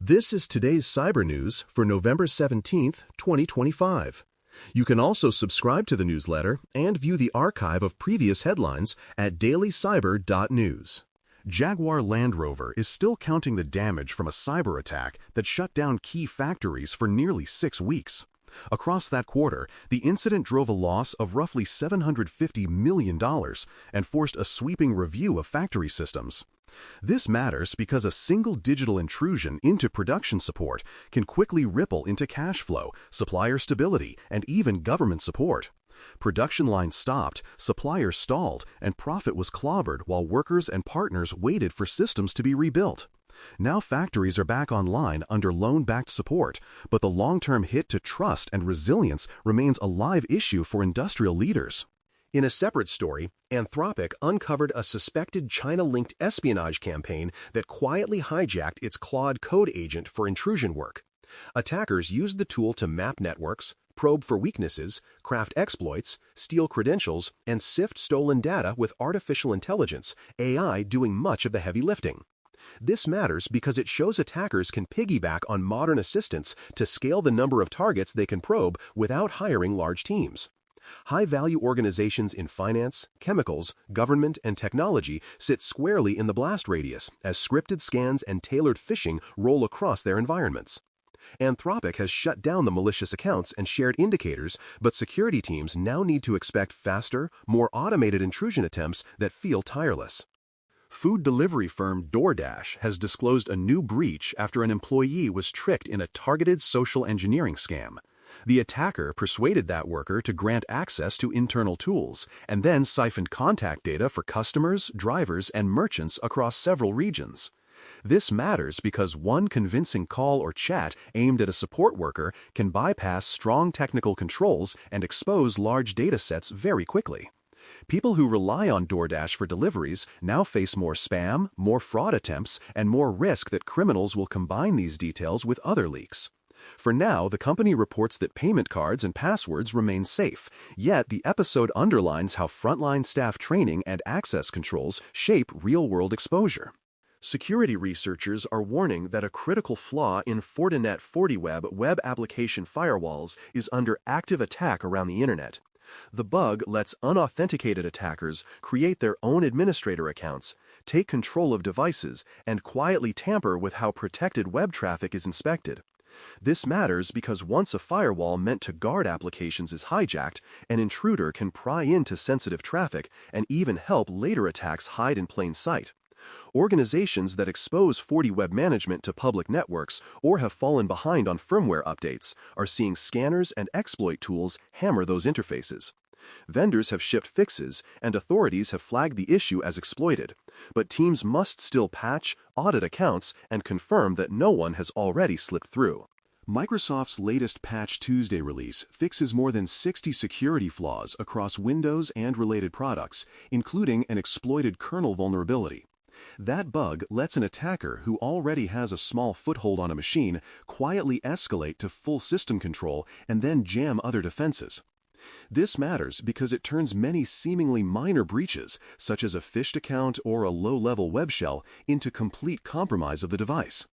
This is today's cyber news for November 17th, 2025. You can also subscribe to the newsletter and view the archive of previous headlines at dailycyber.news. Jaguar Land Rover is still counting the damage from a cyber attack that shut down key factories for nearly 6 weeks. Across that quarter, the incident drove a loss of roughly $750 million and forced a sweeping review of factory systems. This matters because a single digital intrusion into production support can quickly ripple into cash flow, supplier stability, and even government support. Production lines stopped, suppliers stalled, and profit was clobbered while workers and partners waited for systems to be rebuilt. Now factories are back online under loan-backed support, but the long-term hit to trust and resilience remains a live issue for industrial leaders. In a separate story, Anthropic uncovered a suspected China-linked espionage campaign that quietly hijacked its Claude code agent for intrusion work. Attackers used the tool to map networks, probe for weaknesses, craft exploits, steal credentials, and sift stolen data with artificial intelligence, AI doing much of the heavy lifting. This matters because it shows attackers can piggyback on modern assistants to scale the number of targets they can probe without hiring large teams. High-value organizations in finance, chemicals, government, and technology sit squarely in the blast radius as scripted scans and tailored phishing roll across their environments. Anthropic has shut down the malicious accounts and shared indicators, but security teams now need to expect faster, more automated intrusion attempts that feel tireless. Food delivery firm DoorDash has disclosed a new breach after an employee was tricked in a targeted social engineering scam. The attacker persuaded that worker to grant access to internal tools and then siphoned contact data for customers, drivers, and merchants across several regions. This matters because one convincing call or chat aimed at a support worker can bypass strong technical controls and expose large data sets very quickly. People who rely on DoorDash for deliveries now face more spam, more fraud attempts, and more risk that criminals will combine these details with other leaks. For now, the company reports that payment cards and passwords remain safe, yet the episode underlines how frontline staff training and access controls shape real-world exposure. Security researchers are warning that a critical flaw in Fortinet FortiWeb web application firewalls is under active attack around the internet. The bug lets unauthenticated attackers create their own administrator accounts, take control of devices, and quietly tamper with how protected web traffic is inspected. This matters because once a firewall meant to guard applications is hijacked, an intruder can pry into sensitive traffic and even help later attacks hide in plain sight. Organizations that expose FortiWeb management to public networks or have fallen behind on firmware updates are seeing scanners and exploit tools hammer those interfaces. Vendors have shipped fixes, and authorities have flagged the issue as exploited, but teams must still patch, audit accounts, and confirm that no one has already slipped through. Microsoft's latest Patch Tuesday release fixes more than 60 security flaws across Windows and related products, including an exploited kernel vulnerability. That bug lets an attacker who already has a small foothold on a machine quietly escalate to full system control and then jam other defenses. This matters because it turns many seemingly minor breaches, such as a phished account or a low-level web shell, into complete compromise of the device.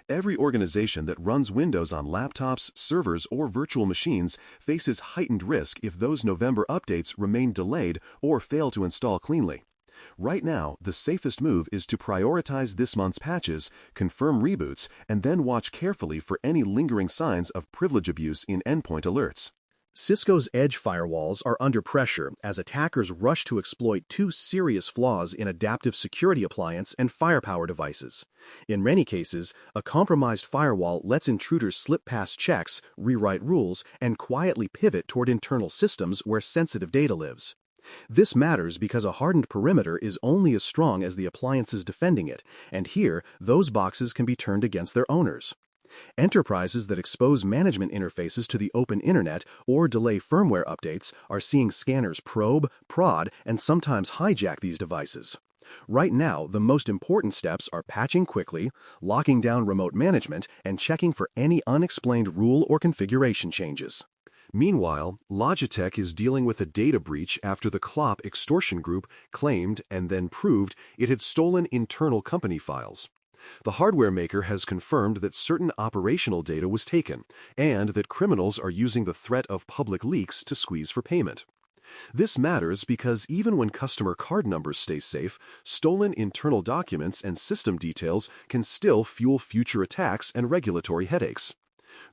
Every organization that runs Windows on laptops, servers, or virtual machines faces heightened risk if those November updates remain delayed or fail to install cleanly. Right now, the safest move is to prioritize this month's patches, confirm reboots, and then watch carefully for any lingering signs of privilege abuse in endpoint alerts. Cisco's edge firewalls are under pressure as attackers rush to exploit 2 serious flaws in adaptive security appliance and firepower devices. In many cases, a compromised firewall lets intruders slip past checks, rewrite rules, and quietly pivot toward internal systems where sensitive data lives. This matters because a hardened perimeter is only as strong as the appliances defending it, and here, those boxes can be turned against their owners. Enterprises that expose management interfaces to the open internet or delay firmware updates are seeing scanners probe, prod, and sometimes hijack these devices. Right now, the most important steps are patching quickly, locking down remote management, and checking for any unexplained rule or configuration changes. Meanwhile, Logitech is dealing with a data breach after the Klopp extortion group claimed and then proved it had stolen internal company files. The hardware maker has confirmed that certain operational data was taken, and that criminals are using the threat of public leaks to squeeze for payment. This matters because even when customer card numbers stay safe, stolen internal documents and system details can still fuel future attacks and regulatory headaches.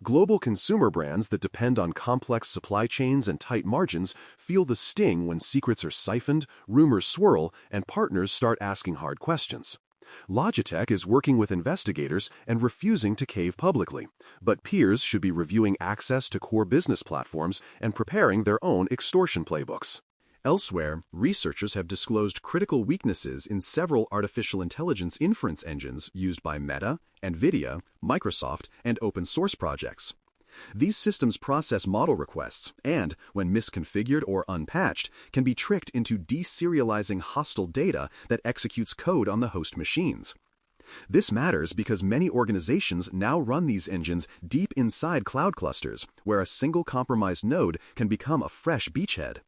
Global consumer brands that depend on complex supply chains and tight margins feel the sting when secrets are siphoned, rumors swirl, and partners start asking hard questions. Logitech is working with investigators and refusing to cave publicly, but peers should be reviewing access to core business platforms and preparing their own extortion playbooks. Elsewhere, researchers have disclosed critical weaknesses in several artificial intelligence inference engines used by Meta, NVIDIA, Microsoft, and open-source projects. These systems process model requests and, when misconfigured or unpatched, can be tricked into deserializing hostile data that executes code on the host machines. This matters because many organizations now run these engines deep inside cloud clusters, where a single compromised node can become a fresh beachhead.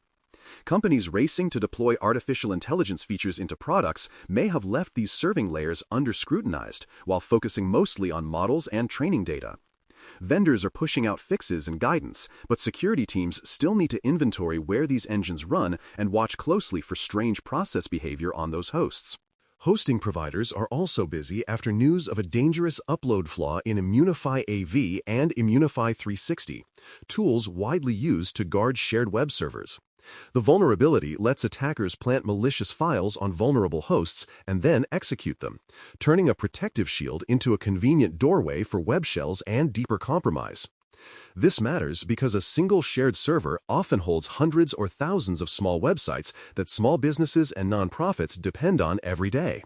Companies racing to deploy artificial intelligence features into products may have left these serving layers under-scrutinized, while focusing mostly on models and training data. Vendors are pushing out fixes and guidance, but security teams still need to inventory where these engines run and watch closely for strange process behavior on those hosts. Hosting providers are also busy after news of a dangerous upload flaw in Immunify AV and Immunify 360, tools widely used to guard shared web servers. The vulnerability lets attackers plant malicious files on vulnerable hosts and then execute them, turning a protective shield into a convenient doorway for web shells and deeper compromise. This matters because a single shared server often holds hundreds or thousands of small websites that small businesses and nonprofits depend on every day.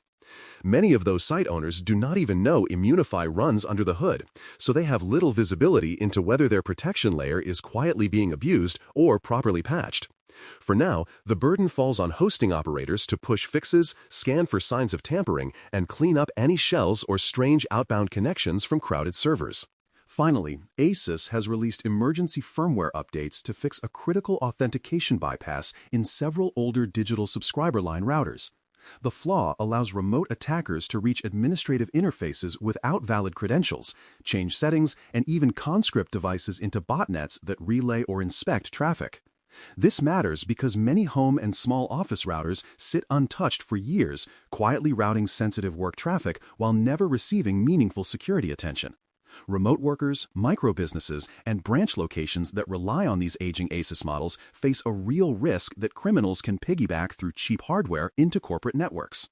Many of those site owners do not even know Immunify runs under the hood, so they have little visibility into whether their protection layer is quietly being abused or properly patched. For now, the burden falls on hosting operators to push fixes, scan for signs of tampering, and clean up any shells or strange outbound connections from crowded servers. Finally, Asus has released emergency firmware updates to fix a critical authentication bypass in several older digital subscriber line routers. The flaw allows remote attackers to reach administrative interfaces without valid credentials, change settings, and even conscript devices into botnets that relay or inspect traffic. This matters because many home and small office routers sit untouched for years, quietly routing sensitive work traffic while never receiving meaningful security attention. Remote workers, micro-businesses, and branch locations that rely on these aging Asus models face a real risk that criminals can piggyback through cheap hardware into corporate networks.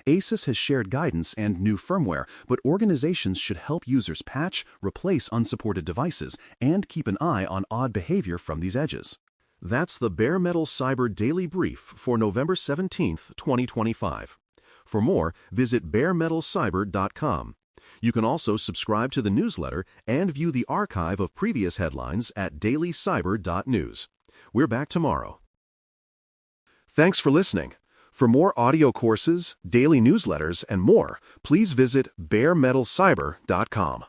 Asus has shared guidance and new firmware, but organizations should help users patch, replace unsupported devices, and keep an eye on odd behavior from these edges. That's the Bare Metal Cyber Daily Brief for November 17, 2025. For more, visit baremetalcyber.com. You can also subscribe to the newsletter and view the archive of previous headlines at dailycyber.news. We're back tomorrow. Thanks for listening. For more audio courses, daily newsletters, and more, please visit baremetalcyber.com.